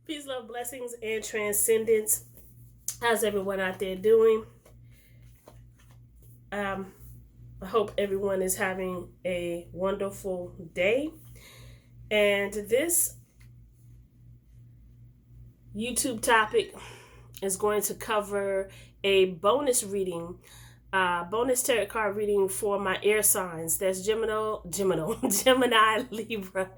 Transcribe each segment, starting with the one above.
Peace, love, blessings, and transcendence. How's everyone out there doing? Um, I hope everyone is having a wonderful day. And this YouTube topic is going to cover a bonus reading, bonus tarot card reading for my air signs. That's Gemini, Libra,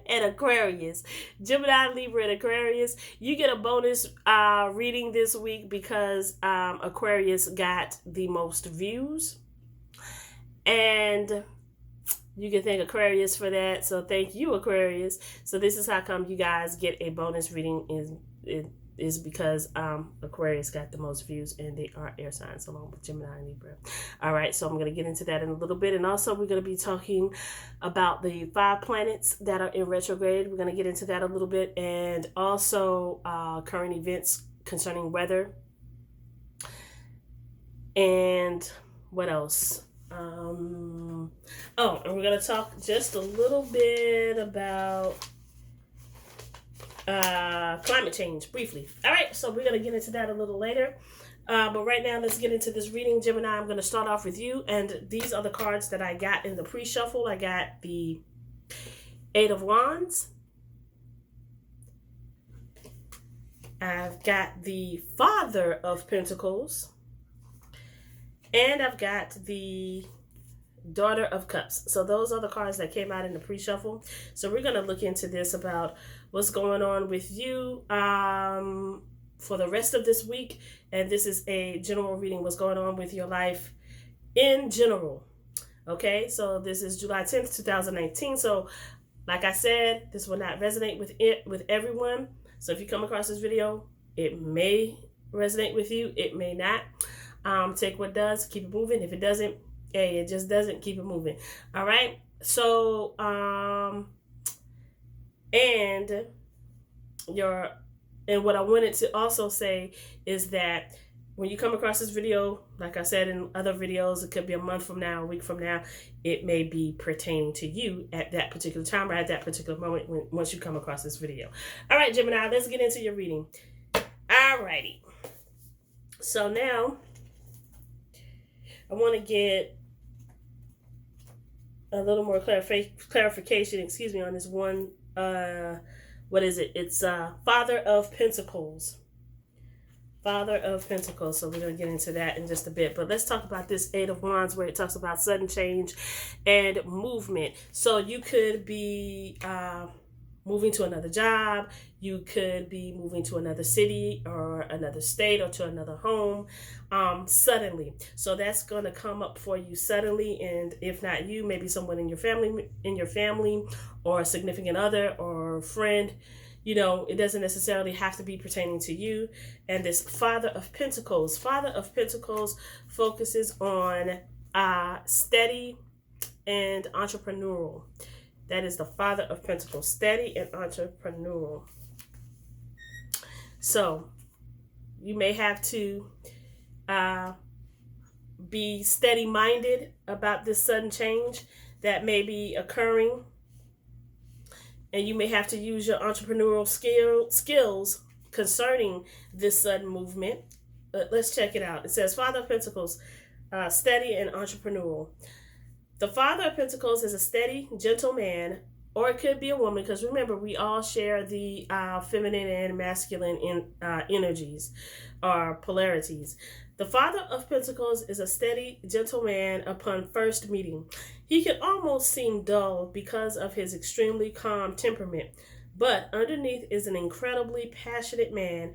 and Aquarius. Gemini, Libra, and Aquarius. You get a bonus reading this week because Aquarius got the most views. And you can thank Aquarius for that. So thank you, Aquarius. So this is how come you guys get a bonus reading is because Aquarius got the most views and they are air signs along with Gemini and Libra. All right, so I'm going to get into that in a little bit. And also we're going to be talking about the 5 planets that are in retrograde. We're going to get into that a little bit. And also current events concerning weather. And what else? And we're going to talk just a little bit about climate change briefly. All right, so we're going to get into that a little later. But right now, let's get into this reading. Gemini, I'm going to start off with you. And these are the cards that I got in the pre-shuffle. I got the 8 of Wands. I've got the Father of Pentacles. And I've got the Daughter of Cups. So those are the cards that came out in the pre-shuffle. So we're going to look into this about what's going on with you for the rest of this week. And this is a general reading, what's going on with your life in general. Okay, so this is July 10th, 2019. So like I said, this will not resonate with everyone. So if you come across this video, it may resonate with you. It may not. Take what does, keep it moving. If it doesn't, hey, it just doesn't, keep it moving. All right. So, and what I wanted to also say is that when you come across this video, like I said in other videos, it could be a month from now, a week from now, it may be pertaining to you at that particular time or at that particular moment once you come across this video. All right, Gemini, let's get into your reading. All righty. So now I want to get a little more clarification, on this one. What is it? It's Father of Pentacles. Father of Pentacles. So we're going to get into that in just a bit. But let's talk about this 8 of Wands where it talks about sudden change and movement. So you could be moving to another job. You could be moving to another city or another state or to another home suddenly. So that's going to come up for you suddenly. And if not you, maybe someone in your family or a significant other or friend. You know, it doesn't necessarily have to be pertaining to you. And this Father of Pentacles focuses on steady and entrepreneurial. That is the Father of Pentacles, steady and entrepreneurial. So you may have to be steady-minded about this sudden change that may be occurring. And you may have to use your entrepreneurial skills concerning this sudden movement. But let's check it out. It says, Father of Pentacles, steady and entrepreneurial. The Father of Pentacles is a steady, gentle man, or it could be a woman, because remember, we all share the feminine and masculine energies or polarities. The Father of Pentacles is a steady, gentle man upon first meeting. He can almost seem dull because of his extremely calm temperament, but underneath is an incredibly passionate man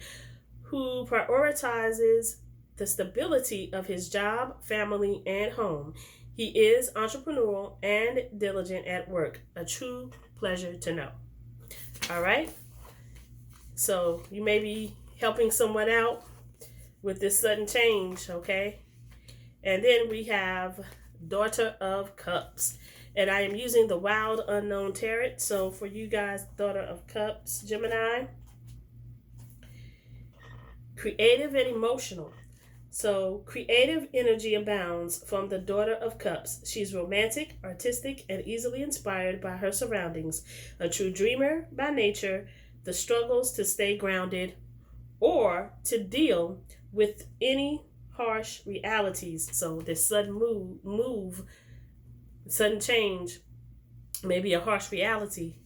who prioritizes the stability of his job, family, and home. He is entrepreneurial and diligent at work. A true pleasure to know. All right? So you may be helping someone out with this sudden change, okay? And then we have Daughter of Cups. And I am using the Wild Unknown Tarot. So for you guys, Daughter of Cups, Gemini. Creative and emotional. So creative energy abounds from the Daughter of Cups. She's romantic, artistic, and easily inspired by her surroundings. A true dreamer by nature, the struggles to stay grounded or to deal with any harsh realities. So this sudden move, sudden change may be a harsh reality,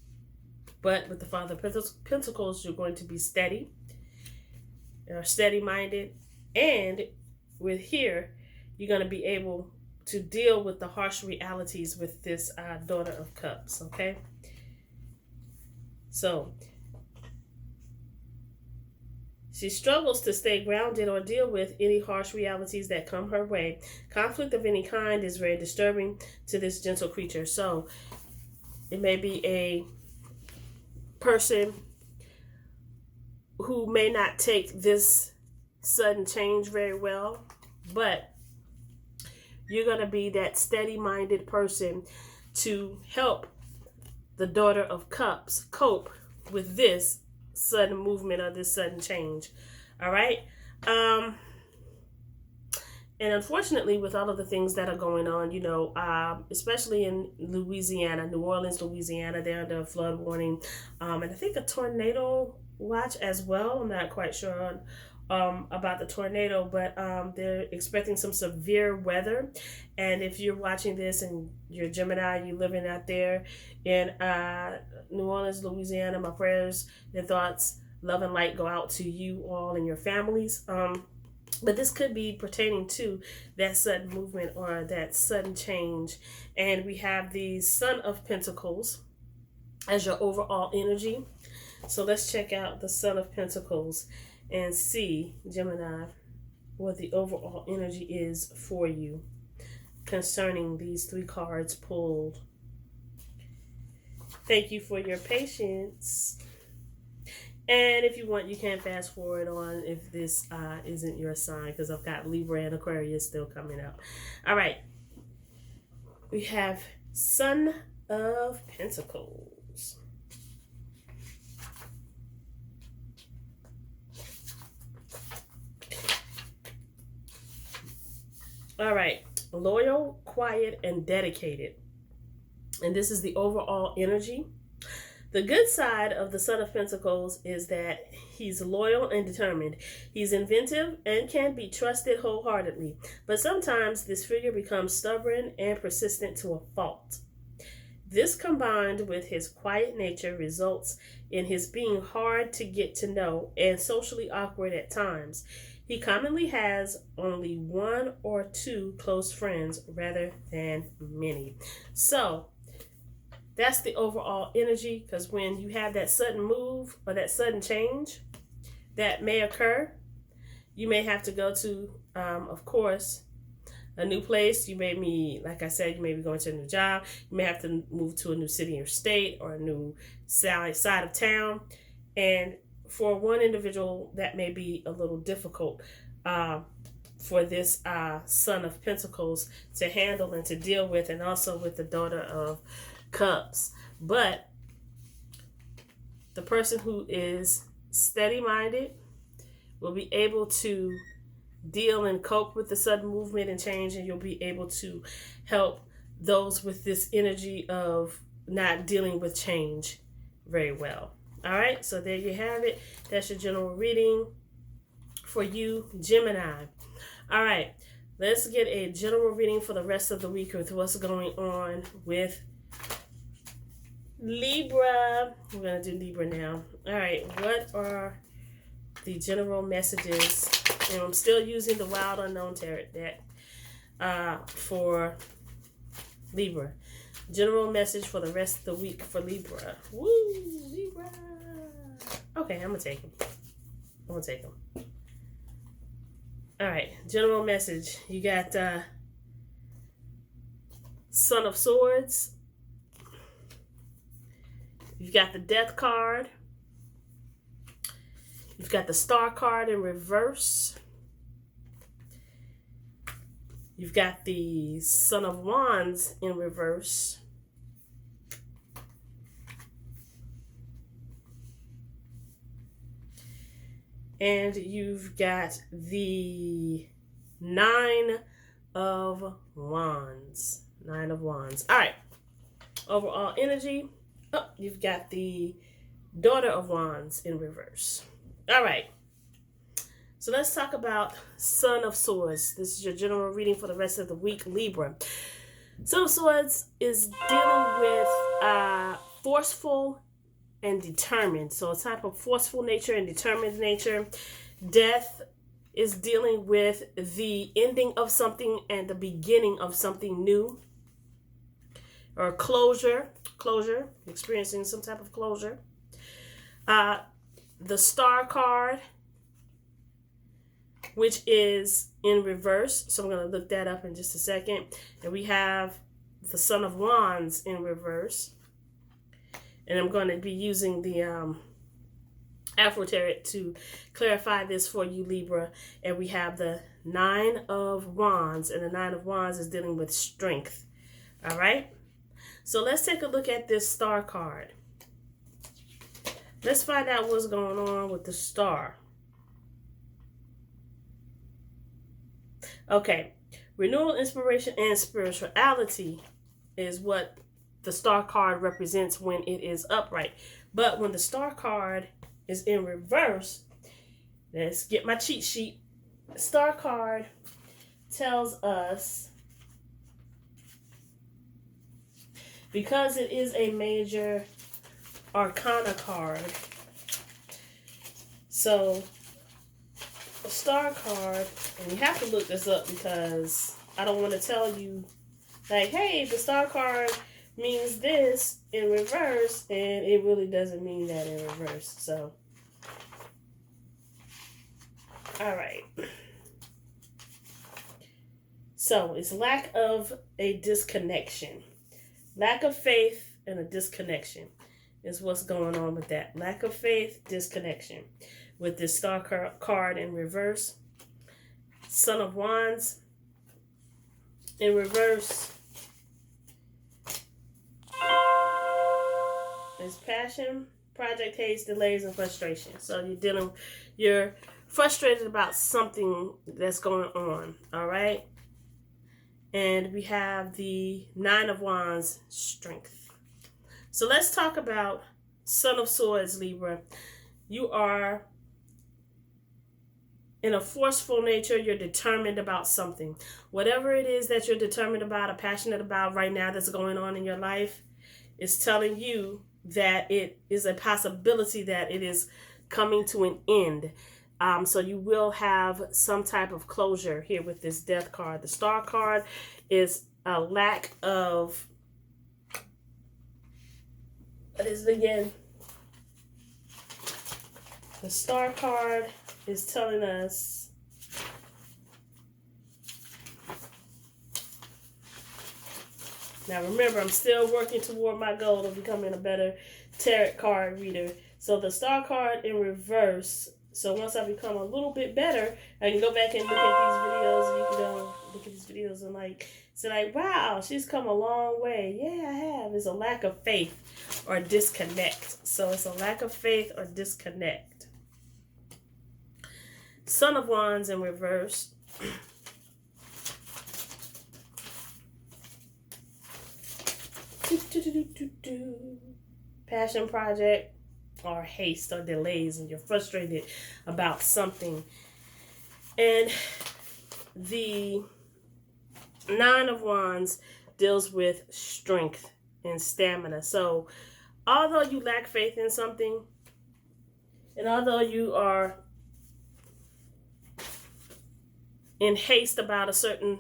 but with the Father of Pentacles, you're going to be steady, or steady-minded, and with here, you're going to be able to deal with the harsh realities with this Daughter of Cups, okay? So, she struggles to stay grounded or deal with any harsh realities that come her way. Conflict of any kind is very disturbing to this gentle creature. So, it may be a person who may not take this sudden change very well, but you're going to be that steady-minded person to help the Daughter of Cups cope with this sudden movement or this sudden change. All right. And unfortunately, with all of the things that are going on, you know, especially in Louisiana, New Orleans, Louisiana, they're under a flood warning, and I think a tornado watch as well. I'm not quite sure about the tornado, but they're expecting some severe weather. And if you're watching this and you're Gemini, you're living out there in New Orleans, Louisiana, my prayers and thoughts, love and light go out to you all and your families. But this could be pertaining to that sudden movement or that sudden change. And we have the Son of Pentacles as your overall energy. So let's check out the Son of Pentacles and see, Gemini, what the overall energy is for you concerning these three cards pulled. Thank you for your patience. And if you want, you can fast forward on if this isn't your sign, because I've got Libra and Aquarius still coming up. All right. We have Son of Pentacles. All right. Loyal, quiet, and dedicated. And this is the overall energy. The good side of the Son of Pentacles is that he's loyal and determined. He's inventive and can be trusted wholeheartedly. But sometimes this figure becomes stubborn and persistent to a fault. This, combined with his quiet nature, results in his being hard to get to know and socially awkward at times. He commonly has only one or two close friends rather than many. So, that's the overall energy, because when you have that sudden move or that sudden change that may occur, you may have to go to, of course, a new place. You may be, like I said, you may be going to a new job. You may have to move to a new city or state or a new side of town. And for one individual, that may be a little difficult for this Son of Pentacles to handle and to deal with, and also with the Daughter of Cups. But the person who is steady-minded will be able to deal and cope with the sudden movement and change, and you'll be able to help those with this energy of not dealing with change very well. All right, so there you have it. That's your general reading for you, Gemini. All right, let's get a general reading for the rest of the week with what's going on with Libra. We're going to do Libra now. All right, what are the general messages? And I'm still using the Wild Unknown Tarot deck for Libra. General message for the rest of the week for Libra. Woo, Libra. Okay, I'm going to take them. All right, general message. You got Son of Swords. You've got the Death card. You've got the Star card in reverse. You've got the Son of Wands in reverse. And you've got the Nine of Wands. Nine of Wands. All right. Overall energy. Oh, you've got the Daughter of Wands in reverse. All right. So let's talk about Son of Swords. This is your general reading for the rest of the week, Libra. Son of Swords is dealing with forceful and determined. So a type of forceful nature and determined nature. Death is dealing with the ending of something and the beginning of something new. Or closure, experiencing some type of closure. The Star card, which is in reverse. So I'm going to look that up in just a second. And we have the Son of Wands in reverse. And I'm going to be using the Afro Tarot to clarify this for you, Libra. And we have the Nine of Wands. And the Nine of Wands is dealing with strength. All right? So let's take a look at this Star card. Let's find out what's going on with the Star. Okay, renewal, inspiration, and spirituality is what the Star card represents when it is upright. But when the Star card is in reverse, let's get my cheat sheet. The Star card tells us, because it is a major arcana card, so the Star card, and you have to look this up because I don't want to tell you, like, hey, the Star card means this in reverse, and it really doesn't mean that in reverse. So, all right. So, it's lack of a disconnection. Lack of faith and a disconnection is what's going on with that. Lack of faith, disconnection. With this Star card in reverse. Son of Wands in reverse is passion, project haste, delays, and frustration. So you're frustrated about something that's going on, all right? And we have the Nine of Wands, strength. So let's talk about Son of Swords, Libra. You are in a forceful nature. You're determined about something. Whatever it is that you're determined about or passionate about right now that's going on in your life is telling you that it is a possibility that it is coming to an end. So you will have some type of closure here with this Death card. The Star card is a lack of, what is it again? The Star card is telling us now, remember, I'm still working toward my goal of becoming a better tarot card reader. So the Star card in reverse. So once I become a little bit better, I can go back and look at these videos. And you can go look at these videos and say like, wow, she's come a long way. Yeah, I have. It's a lack of faith or disconnect. So it's a lack of faith or disconnect. Son of Wands in reverse. Passion project or haste or delays, and you're frustrated about something. And the Nine of Wands deals with strength and stamina. So although you lack faith in something, and although you are in haste about a certain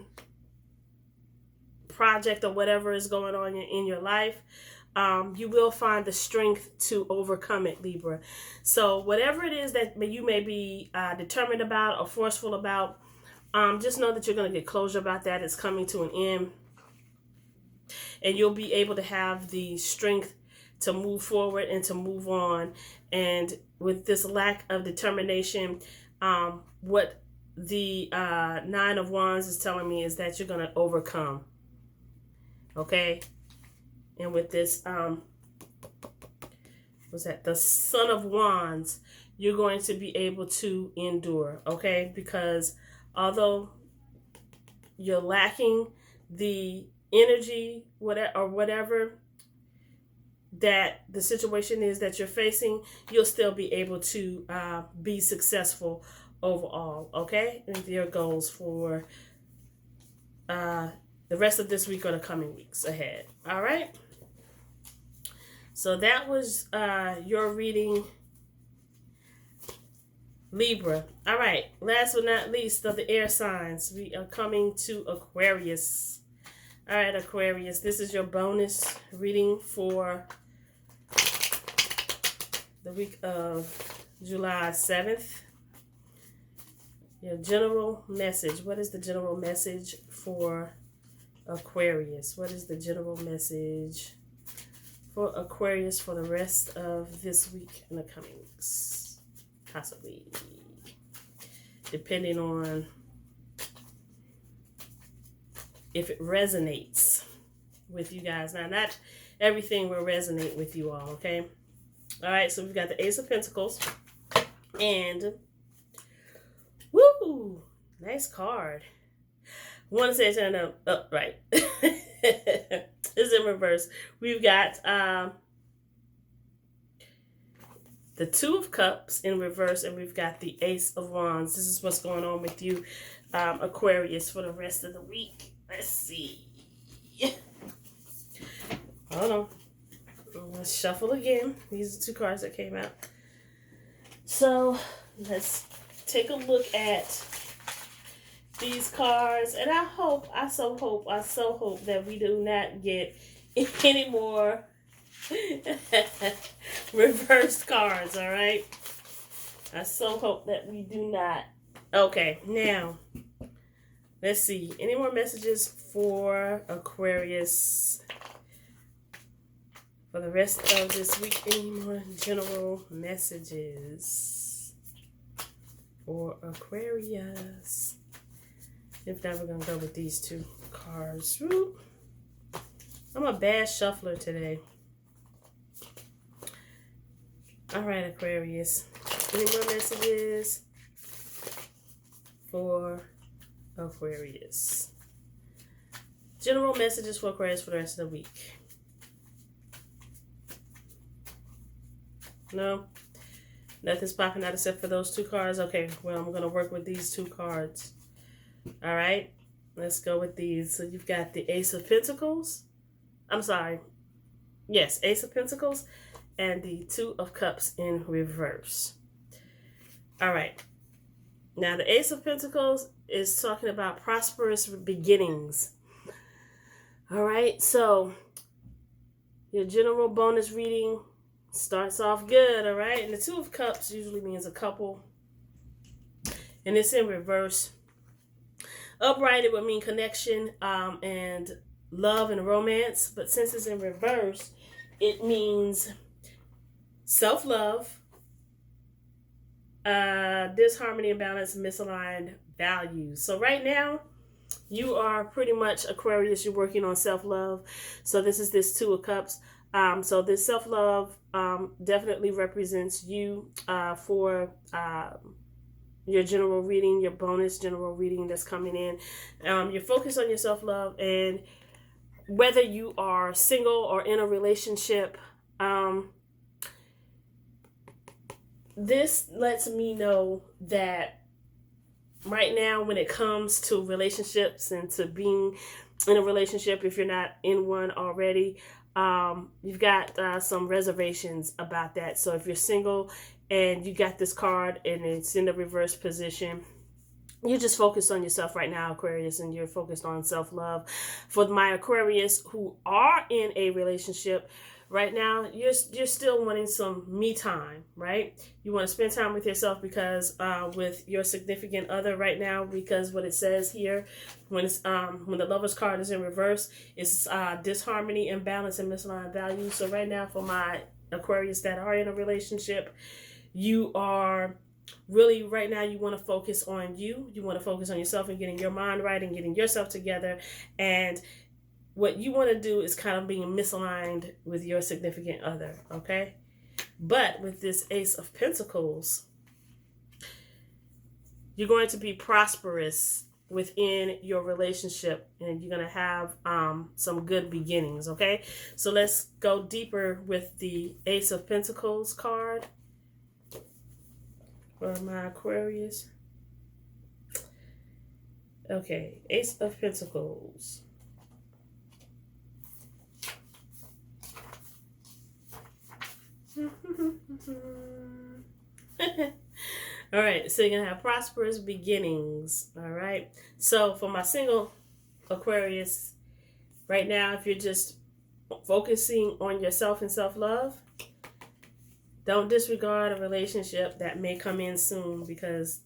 project or whatever is going on in your life, you will find the strength to overcome it, Libra. So whatever it is that you may be determined about or forceful about, just know that you're going to get closure about that. It's coming to an end. And you'll be able to have the strength to move forward and to move on. And with this lack of determination, what the Nine of Wands is telling me is that you're going to overcome. Okay? And with this, the Son of Wands, you're going to be able to endure, okay? Because although you're lacking the energy, whatever, that the situation is that you're facing, you'll still be able to be successful overall, okay? And your goals for the rest of this week or the coming weeks ahead, all right? So that was your reading, Libra. All right, last but not least of the air signs, we are coming to Aquarius. All right, Aquarius, this is your bonus reading for the week of July 7th. Your general message. What is the general message for Aquarius? What is the general message for Aquarius for the rest of this week and the coming weeks? Possibly. Depending on if it resonates with you guys. Now, not everything will resonate with you all, okay? All right, so we've got the Ace of Pentacles. And, woo, nice card. I want to say it's in right. It's in reverse. We've got the Two of Cups in reverse, and we've got the Ace of Wands. This is what's going on with you, Aquarius, for the rest of the week. Let's see. Hold on. Let's shuffle again. These are two cards that came out. So let's take a look at these cards. And I so hope that we do not get any more reversed cards, all right? I so hope that we do not. Okay, now let's see. Any more messages for Aquarius for the rest of this week? Any more general messages for Aquarius? If not, we're going to go with these two cards. Woo. I'm a bad shuffler today. All right, Aquarius. Any more messages for Aquarius? General messages for Aquarius for the rest of the week. No? Nothing's popping out except for those two cards? Okay, well, I'm going to work with these two cards. All right? Let's go with these. So you've got the Ace of Pentacles. I'm sorry. Yes, Ace of Pentacles and the Two of Cups in reverse. All right. Now, the Ace of Pentacles is talking about prosperous beginnings. All right. So, your general bonus reading starts off good. All right. And the Two of Cups usually means a couple. And it's in reverse. Upright, it would mean connection and love and romance. But since it's in reverse, it means self-love, disharmony, imbalance, misaligned values. So right now, you are pretty much Aquarius. You're working on self-love. So this is this Two of Cups. So this self-love definitely represents you for your general reading, your bonus general reading that's coming in. You're focused on your self-love, and whether you are single or in a relationship, this lets me know that right now, when it comes to relationships and to being in a relationship, if you're not in one already, you've got some reservations about that. So if you're single and you got this card and it's in the reverse position, you're just focused on yourself right now, Aquarius, and you're focused on self-love. For my Aquarius who are in a relationship right now, you're still wanting some me time, right? You want to spend time with yourself because with your significant other right now, because what it says here, when the Lover's card is in reverse, it's disharmony, imbalance, and misaligned values. So right now, for my Aquarius that are in a relationship, you are really, right now, you want to focus on you. You want to focus on yourself and getting your mind right and getting yourself together. And what you want to do is kind of being misaligned with your significant other, okay? But with this Ace of Pentacles, you're going to be prosperous within your relationship, and you're going to have some good beginnings. Okay, so let's go deeper with the Ace of Pentacles card for my Aquarius. Okay, Ace of Pentacles. All right, so you're going to have prosperous beginnings. All right, so for my single Aquarius, right now, if you're just focusing on yourself and self-love, don't disregard a relationship that may come in soon, because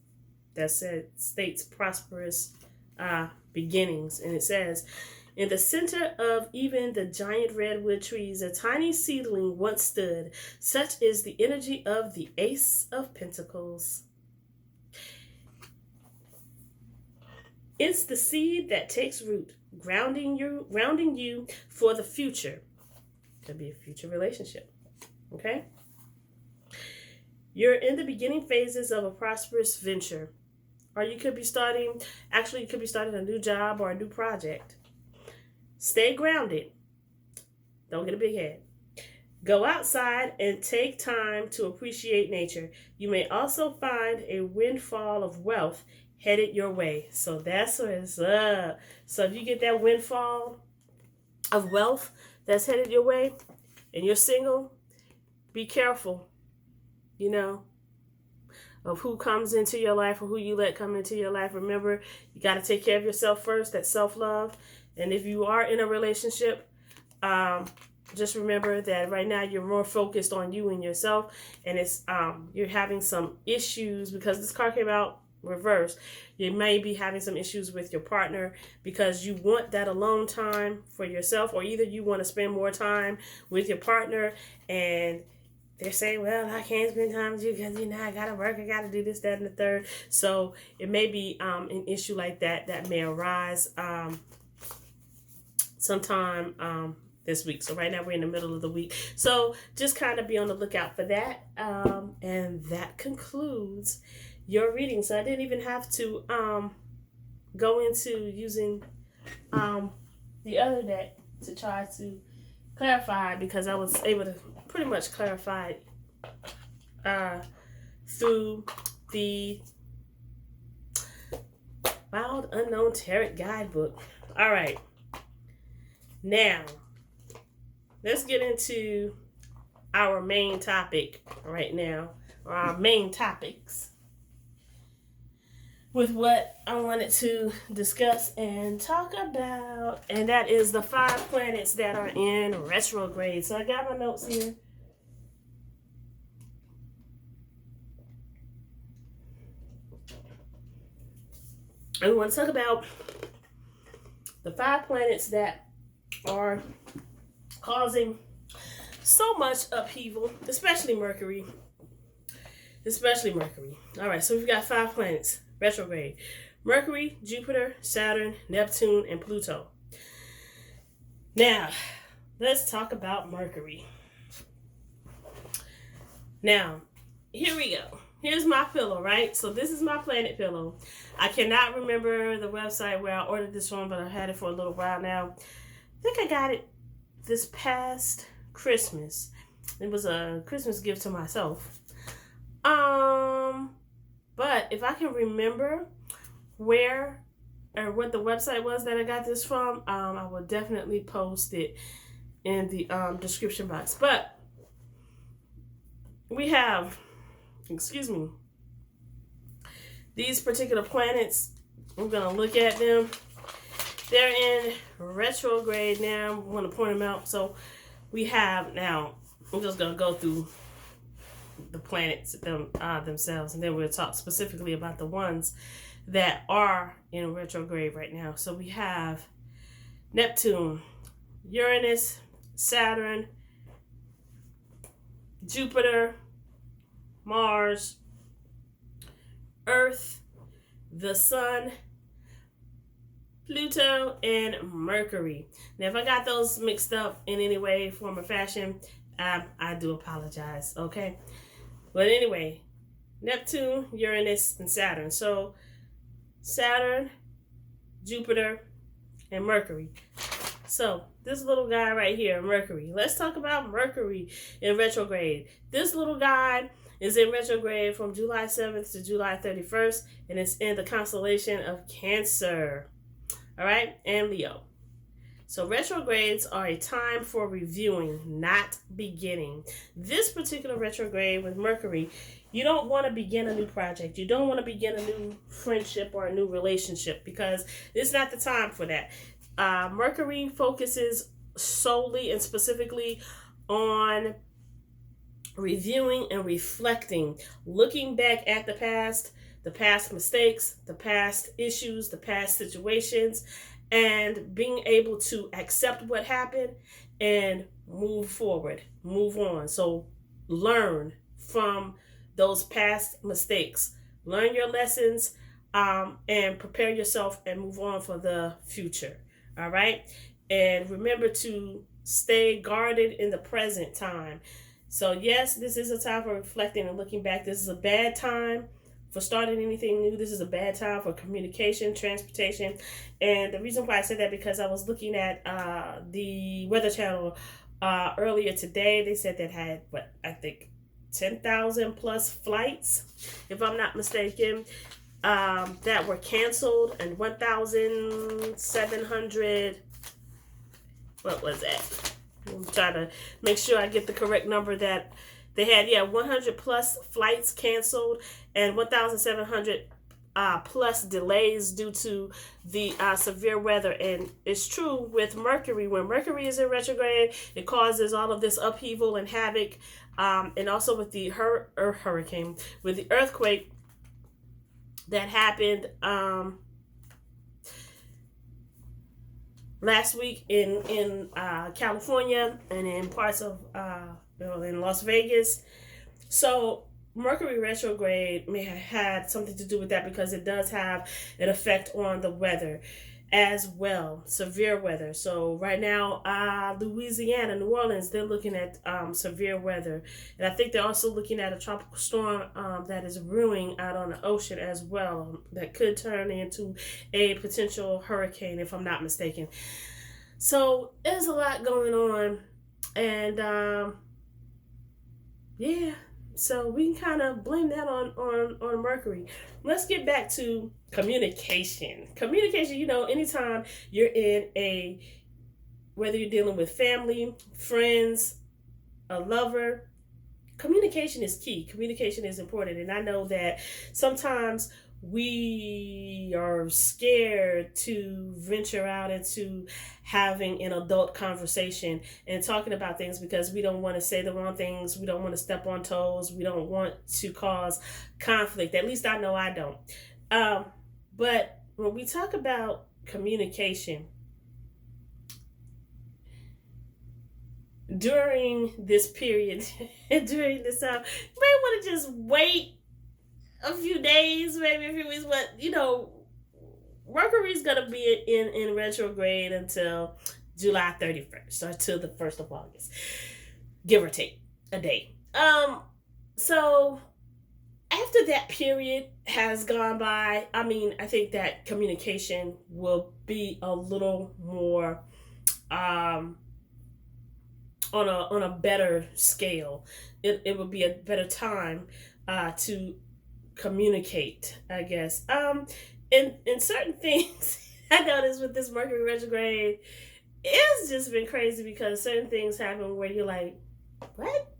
that states prosperous beginnings. And it says, in the center of even the giant redwood trees, a tiny seedling once stood. Such is the energy of the Ace of Pentacles. It's the seed that takes root, grounding you for the future. Could be a future relationship. Okay? You're in the beginning phases of a prosperous venture. Or you could be starting a new job or a new project. Stay grounded. Don't get a big head. Go outside and take time to appreciate nature. You may also find a windfall of wealth headed your way. So that's what it's up. So if you get that windfall of wealth that's headed your way and you're single, be careful, of who comes into your life or who you let come into your life. Remember, you got to take care of yourself first. That's self-love. And if you are in a relationship, just remember that right now you're more focused on you and yourself. And it's you're having some issues because this card came out reversed. You may be having some issues with your partner because you want that alone time for yourself, or either you want to spend more time with your partner and they're saying, well, I can't spend time with you because, I got to work, I got to do this, that, and the third. So it may be an issue like that may arise sometime this week. So right now we're in the middle of the week. So just kind of be on the lookout for that. And that concludes your reading. So I didn't even have to go into using the other deck to try to clarify, because I was able to pretty much clarify through the Wild Unknown Tarot Guidebook. All right. Now, let's get into our main topic right now, or our main topics, with what I wanted to discuss and talk about, and that is the 5 planets that are in retrograde. So I got my notes here. And we want to talk about the 5 planets that are causing so much upheaval, especially Mercury. All right, so we've got 5 planets retrograde: Mercury, Jupiter, Saturn, Neptune, and Pluto. Now, let's talk about Mercury. Now, here we go. Here's my pillow, right? So this is my planet pillow. I cannot remember the website where I ordered this from, but I've had it for a little while now. I think I got it this past Christmas. It was a Christmas gift to myself. But if I can remember where or what the website was that I got this from, I will definitely post it in the description box. But we have, these particular planets. We're going to look at them. They're in retrograde now. I want to point them out. So we have, now, I'm just going to go through the planets themselves, and then we'll talk specifically about the ones that are in retrograde right now. So we have Neptune, Uranus, Saturn, Jupiter, Mars, Earth, the Sun, Pluto, and Mercury. Now, if I got those mixed up in any way, form, or fashion, I do apologize, okay? But anyway, Neptune, Uranus, and Saturn. So Saturn Jupiter, and Mercury. So this little guy right here, Mercury. Let's talk about Mercury in retrograde. This little guy is in retrograde from July 7th to July 31st, and it's in the constellation of Cancer. All right, and Leo. So retrogrades are a time for reviewing, not beginning. This particular retrograde with Mercury, you don't want to begin a new project. You don't want to begin a new friendship or a new relationship because it's not the time for that. Mercury focuses solely and specifically on reviewing and reflecting, looking back at the past mistakes, the past issues, the past situations, and being able to accept what happened and move forward, move on. So learn from those past mistakes, learn your lessons, and prepare yourself and move on for the future. All right. And remember to stay guarded in the present time. So yes, this is a time for reflecting and looking back. This is a bad time for starting anything new. This is a bad time for communication, transportation. And the reason why I said that because I was looking at the Weather Channel earlier today. They said that had, 10,000 plus flights, if I'm not mistaken, that were canceled, and 1,700, what was that? I'm trying to make sure I get the correct number that they had. 100 plus flights canceled and 1,700 plus delays due to the severe weather. And it's true with Mercury. When Mercury is in retrograde, it causes all of this upheaval and havoc. And also with the hurricane, with the earthquake that happened last week in California and in parts of in Las Vegas. So Mercury retrograde may have had something to do with that because it does have an effect on the weather as well, severe weather. So right now, Louisiana, New Orleans, they're looking at severe weather. And I think they're also looking at a tropical storm that is brewing out on the ocean as well, that could turn into a potential hurricane, if I'm not mistaken. So there's a lot going on. And so we can kind of blame that on Mercury. Let's get back to communication. Communication, anytime you're in whether you're dealing with family, friends, a lover, communication is key. Communication is important. And I know that sometimes we are scared to venture out into having an adult conversation and talking about things because we don't want to say the wrong things. We don't want to step on toes. We don't want to cause conflict. At least I know I don't. But when we talk about communication, during this period, during this time, you may want to just wait a few days, maybe a few weeks, but Mercury's gonna be in retrograde until July 31st or till the 1st of August, give or take a day. So after that period has gone by, I think that communication will be a little more on a better scale. It would be a better time to communicate, I guess. In certain things, I noticed with this Mercury retrograde, it's just been crazy because certain things happen where you're like, what?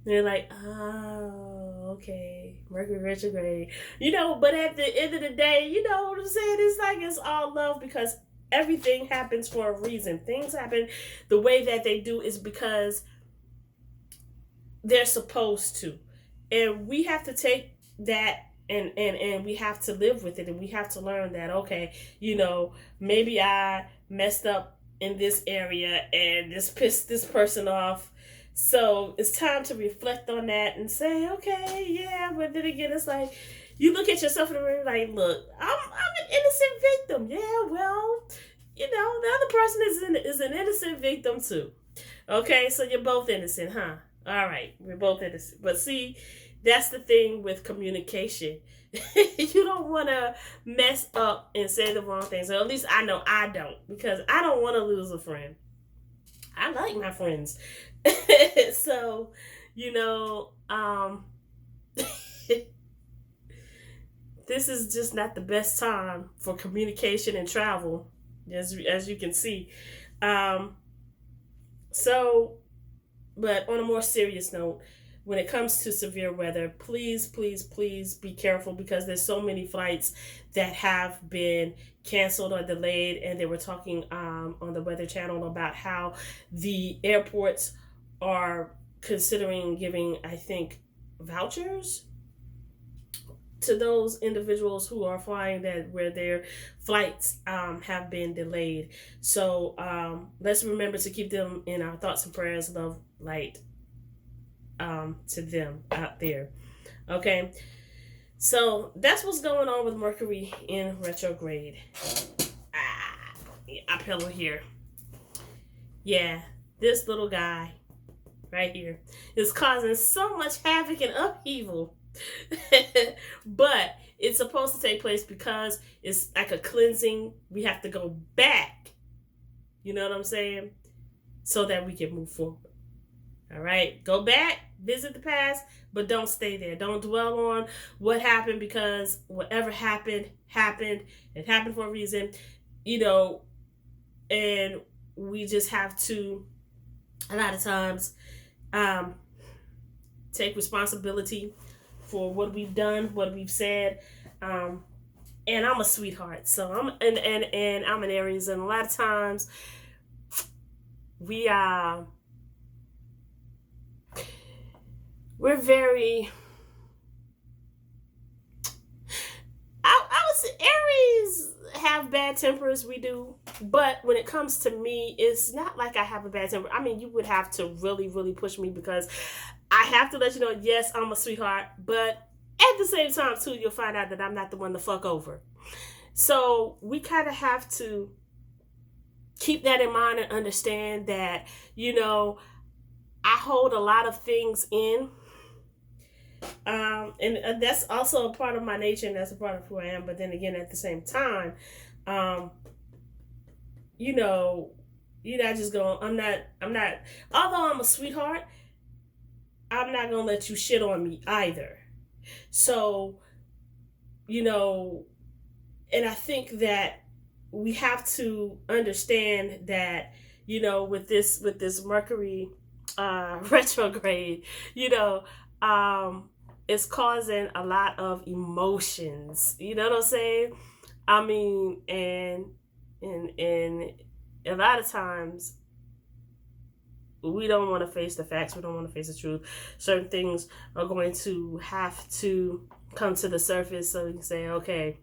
And you're like, oh, okay, Mercury retrograde. But at the end of the day, you know what I'm saying? It's like it's all love because everything happens for a reason. Things happen the way that they do is because they're supposed to. And we have to take that and we have to live with it, and we have to learn that, okay, maybe I messed up in this area and this pissed this person off. So it's time to reflect on that and say, okay, yeah, but then again, it's like you look at yourself in the mirror like, look, I'm an innocent victim. Yeah, well, the other person is an innocent victim too. Okay, so you're both innocent, huh? All right, we're both innocent. But see, that's the thing with communication. You don't want to mess up and say the wrong things. Or at least I know I don't, because I don't want to lose a friend. I like my friends. So, you know, this is just not the best time for communication and travel, as you can see. So, but on a more serious note, when it comes to severe weather, please, please, please be careful, because there's so many flights that have been canceled or delayed. And they were talking on the Weather Channel about how the airports are considering giving, I think, vouchers to those individuals who are flying where their flights have been delayed. So let's remember to keep them in our thoughts and prayers. Love, light to them out there. Okay, so that's what's going on with Mercury in retrograde. Uphill here. Yeah, this little guy right here is causing so much havoc and upheaval. But it's supposed to take place because it's like a cleansing. We have to go back, you know what I'm saying, so that we can move forward. All right, go back, visit the past, but don't stay there. Don't dwell on what happened, because whatever happened. It happened for a reason, you know. And we just have to, a lot of times, take responsibility for what we've done, what we've said. And I'm a sweetheart, so I'm I'm an Aries, and a lot of times we're very, I would say Aries have bad tempers, we do, but when it comes to me, it's not like I have a bad temper. I mean, you would have to really, really push me, because I have to let you know, yes, I'm a sweetheart, but at the same time, too, you'll find out that I'm not the one to fuck over. So we kind of have to keep that in mind and understand that, you know, I hold a lot of things in. And that's also a part of my nature, and that's a part of who I am. But then again, at the same time, you know, you're not just going, I'm not, although I'm a sweetheart, I'm not going to let you shit on me either. So, you know, and I think that we have to understand that, you know, with this Mercury retrograde, you know, it's causing a lot of emotions. You know what I'm saying? I mean, and a lot of times we don't want to face the facts. We don't want to face the truth. Certain things are going to have to come to the surface, so we can say, okay,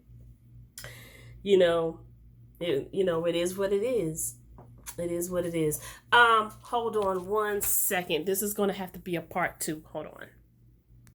you know, it is what it is. It is what it is. Hold on one second. This is going to have to be a part 2. Hold on.